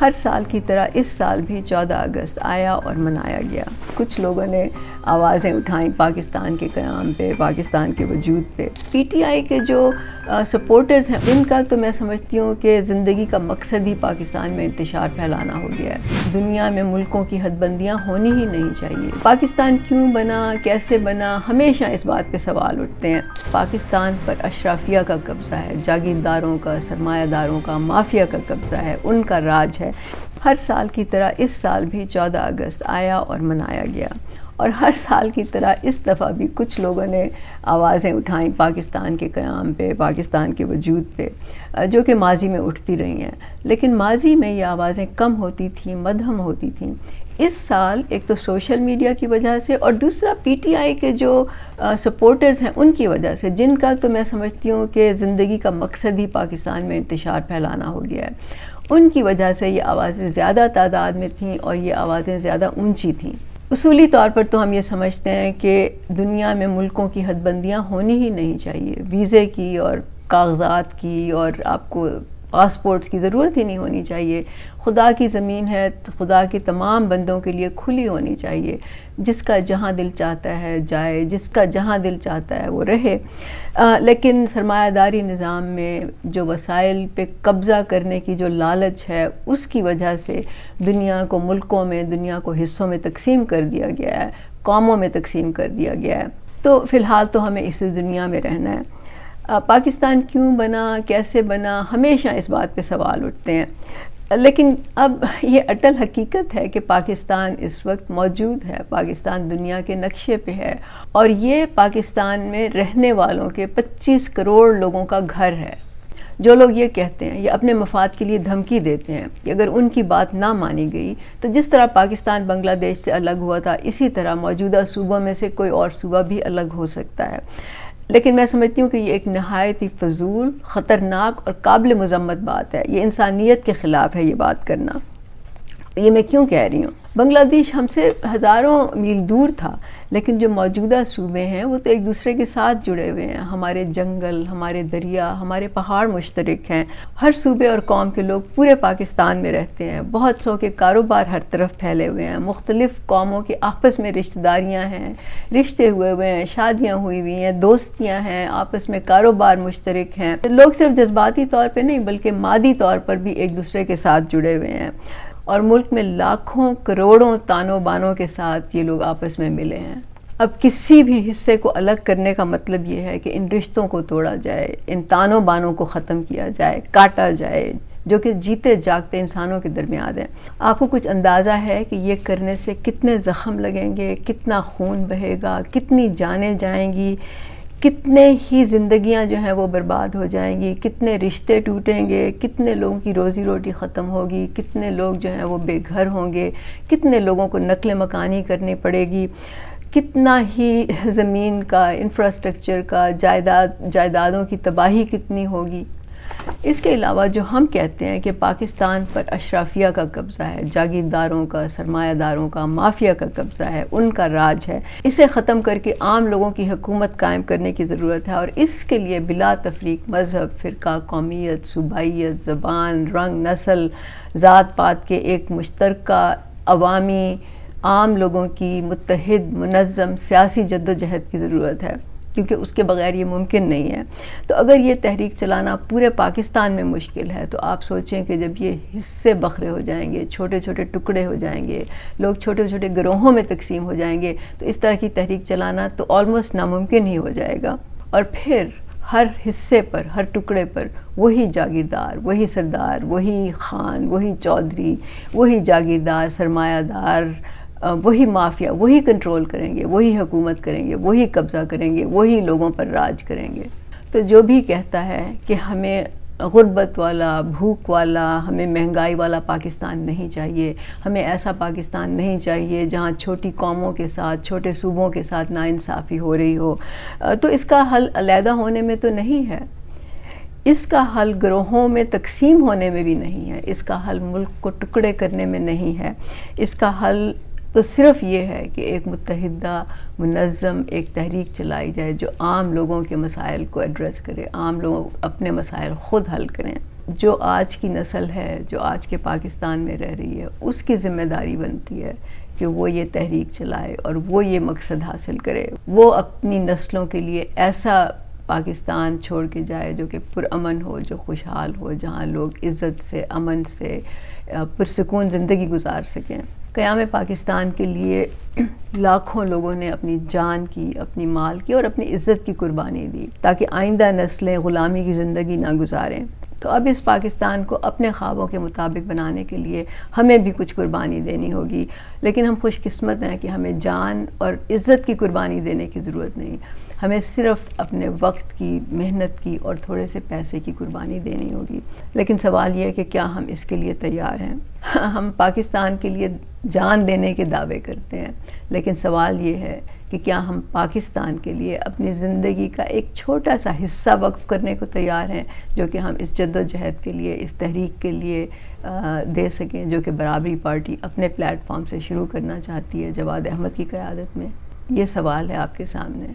ہر سال کی طرح اس سال بھی 14 اگست آیا اور منایا گیا۔ کچھ لوگوں نے آوازیں اٹھائیں پاکستان کے قیام پہ، پاکستان کے وجود پہ۔ پی ٹی آئی کے جو سپورٹرز ہیں ان کا تو میں سمجھتی ہوں کہ زندگی کا مقصد ہی پاکستان میں انتشار پھیلانا ہو گیا ہے۔ دنیا میں ملکوں کی حد بندیاں ہونی ہی نہیں چاہیے۔ پاکستان کیوں بنا، کیسے بنا، ہمیشہ اس بات پہ سوال اٹھتے ہیں۔ پاکستان پر اشرافیہ کا قبضہ ہے، جاگیرداروں کا، سرمایہ داروں کا، مافیا کا قبضہ ہے، ان کا راج ہے۔ ہر سال کی طرح اس سال بھی 14 اگست آیا اور منایا گیا، اور ہر سال کی طرح اس دفعہ بھی کچھ لوگوں نے آوازیں اٹھائیں پاکستان کے قیام پہ، پاکستان کے وجود پہ، جو کہ ماضی میں اٹھتی رہی ہیں، لیکن ماضی میں یہ آوازیں کم ہوتی تھیں، مدھم ہوتی تھیں۔ اس سال ایک تو سوشل میڈیا کی وجہ سے، اور دوسرا پی ٹی آئی کے جو سپورٹرز ہیں ان کی وجہ سے، جن کا تو میں سمجھتی ہوں کہ زندگی کا مقصد ہی پاکستان میں انتشار پھیلانا ہو گیا ہے، ان کی وجہ سے یہ آوازیں زیادہ تعداد میں تھیں اور یہ آوازیں زیادہ اونچی تھیں۔ اصولی طور پر تو ہم یہ سمجھتے ہیں کہ دنیا میں ملکوں کی حد بندیاں ہونی ہی نہیں چاہیے، ویزے کی اور کاغذات کی اور آپ کو پاسپورٹس کی ضرورت ہی نہیں ہونی چاہیے۔ خدا کی زمین ہے تو خدا کے تمام بندوں کے لیے کھلی ہونی چاہیے، جس کا جہاں دل چاہتا ہے جائے، جس کا جہاں دل چاہتا ہے وہ رہے۔ لیکن سرمایہ داری نظام میں جو وسائل پہ قبضہ کرنے کی جو لالچ ہے، اس کی وجہ سے دنیا کو ملکوں میں، دنیا کو حصوں میں تقسیم کر دیا گیا ہے، قوموں میں تقسیم کر دیا گیا ہے۔ تو فی الحال تو ہمیں اس دنیا میں رہنا ہے۔ پاکستان کیوں بنا، کیسے بنا، ہمیشہ اس بات پہ سوال اٹھتے ہیں، لیکن اب یہ اٹل حقیقت ہے کہ پاکستان اس وقت موجود ہے، پاکستان دنیا کے نقشے پہ ہے، اور یہ پاکستان میں رہنے والوں کے 25 کروڑ لوگوں کا گھر ہے۔ جو لوگ یہ کہتے ہیں، یہ اپنے مفاد کے لیے دھمکی دیتے ہیں کہ اگر ان کی بات نہ مانی گئی تو جس طرح پاکستان بنگلہ دیش سے الگ ہوا تھا، اسی طرح موجودہ صوبوں میں سے کوئی اور صوبہ بھی الگ ہو سکتا ہے۔ لیکن میں سمجھتی ہوں کہ یہ ایک نہایت ہی فضول، خطرناک اور قابل مذمت بات ہے۔ یہ انسانیت کے خلاف ہے یہ بات کرنا۔ یہ میں کیوں کہہ رہی ہوں؟ بنگلہ دیش ہم سے ہزاروں میل دور تھا، لیکن جو موجودہ صوبے ہیں وہ تو ایک دوسرے کے ساتھ جڑے ہوئے ہیں۔ ہمارے جنگل، ہمارے دریا، ہمارے پہاڑ مشترک ہیں۔ ہر صوبے اور قوم کے لوگ پورے پاکستان میں رہتے ہیں۔ بہت سو کے کاروبار ہر طرف پھیلے ہوئے ہیں۔ مختلف قوموں کے آپس میں رشتہ داریاں ہیں، رشتے ہوئے ہیں، شادیاں ہوئی ہیں، دوستیاں ہیں، آپس میں کاروبار مشترک ہیں۔ لوگ صرف جذباتی طور پہ نہیں بلکہ مادی طور پر بھی ایک دوسرے کے ساتھ جڑے ہوئے ہیں، اور ملک میں لاکھوں کروڑوں تانوں بانوں کے ساتھ یہ لوگ آپس میں ملے ہیں۔ اب کسی بھی حصے کو الگ کرنے کا مطلب یہ ہے کہ ان رشتوں کو توڑا جائے، ان تانوں بانوں کو ختم کیا جائے، کاٹا جائے، جو کہ جیتے جاگتے انسانوں کے درمیان ہیں۔ آپ کو کچھ اندازہ ہے کہ یہ کرنے سے کتنے زخم لگیں گے، کتنا خون بہے گا، کتنی جانیں جائیں گی، کتنے ہی زندگیاں جو ہیں وہ برباد ہو جائیں گی، کتنے رشتے ٹوٹیں گے، کتنے لوگوں کی روزی روٹی ختم ہوگی، کتنے لوگ جو ہیں وہ بے گھر ہوں گے، کتنے لوگوں کو نقل مکانی کرنی پڑے گی، کتنا ہی زمین کا، انفراسٹرکچر کا، جائیدادوں کی تباہی کتنی ہوگی۔ اس کے علاوہ جو ہم کہتے ہیں کہ پاکستان پر اشرافیہ کا قبضہ ہے، جاگیرداروں کا، سرمایہ داروں کا، مافیا کا قبضہ ہے، ان کا راج ہے، اسے ختم کر کے عام لوگوں کی حکومت قائم کرنے کی ضرورت ہے، اور اس کے لیے بلا تفریق مذہب، فرقہ، قومیت، صوبائیت، زبان، رنگ، نسل، ذات پات کے ایک مشترکہ عوامی عام لوگوں کی متحد منظم سیاسی جدوجہد کی ضرورت ہے، کیونکہ اس کے بغیر یہ ممکن نہیں ہے۔ تو اگر یہ تحریک چلانا پورے پاکستان میں مشکل ہے تو آپ سوچیں کہ جب یہ حصے بکھرے ہو جائیں گے، چھوٹے چھوٹے ٹکڑے ہو جائیں گے، لوگ چھوٹے چھوٹے گروہوں میں تقسیم ہو جائیں گے، تو اس طرح کی تحریک چلانا تو آلموسٹ ناممکن ہی ہو جائے گا۔ اور پھر ہر حصے پر، ہر ٹکڑے پر وہی جاگیردار، وہی سردار، وہی خان، وہی چودھری، وہی جاگیردار، سرمایہ دار، وہی مافیا، وہی کنٹرول کریں گے، وہی حکومت کریں گے، وہی قبضہ کریں گے، وہی لوگوں پر راج کریں گے۔ تو جو بھی کہتا ہے کہ ہمیں غربت والا، بھوک والا، ہمیں مہنگائی والا پاکستان نہیں چاہیے، ہمیں ایسا پاکستان نہیں چاہیے جہاں چھوٹی قوموں کے ساتھ، چھوٹے صوبوں کے ساتھ ناانصافی ہو رہی ہو، تو اس کا حل علیحدہ ہونے میں تو نہیں ہے، اس کا حل گروہوں میں تقسیم ہونے میں بھی نہیں ہے، اس کا حل ملک کو ٹکڑے کرنے میں نہیں ہے، اس کا حل تو صرف یہ ہے کہ ایک متحدہ منظم ایک تحریک چلائی جائے جو عام لوگوں کے مسائل کو ایڈریس کرے، عام لوگ اپنے مسائل خود حل کریں۔ جو آج کی نسل ہے، جو آج کے پاکستان میں رہ رہی ہے، اس کی ذمہ داری بنتی ہے کہ وہ یہ تحریک چلائے اور وہ یہ مقصد حاصل کرے، وہ اپنی نسلوں کے لیے ایسا پاکستان چھوڑ کے جائے جو کہ پرامن ہو، جو خوشحال ہو، جہاں لوگ عزت سے، امن سے پرسکون زندگی گزار سکیں۔ قیام پاکستان کے لیے لاکھوں لوگوں نے اپنی جان کی، اپنی مال کی اور اپنی عزت کی قربانی دی تاکہ آئندہ نسلیں غلامی کی زندگی نہ گزاریں۔ تو اب اس پاکستان کو اپنے خوابوں کے مطابق بنانے کے لیے ہمیں بھی کچھ قربانی دینی ہوگی، لیکن ہم خوش قسمت ہیں کہ ہمیں جان اور عزت کی قربانی دینے کی ضرورت نہیں، ہمیں صرف اپنے وقت کی، محنت کی اور تھوڑے سے پیسے کی قربانی دینی ہوگی۔ لیکن سوال یہ ہے کہ کیا ہم اس کے لیے تیار ہیں؟ ہم پاکستان کے لیے جان دینے کے دعوے کرتے ہیں، لیکن سوال یہ ہے کہ کیا ہم پاکستان کے لیے اپنی زندگی کا ایک چھوٹا سا حصہ وقف کرنے کو تیار ہیں، جو کہ ہم اس جد و جہد کے لیے، اس تحریک کے لیے دے سکیں، جو کہ برابری پارٹی اپنے پلیٹ فارم سے شروع کرنا چاہتی ہے جواد احمد کی قیادت میں؟ یہ سوال ہے آپ کے سامنے۔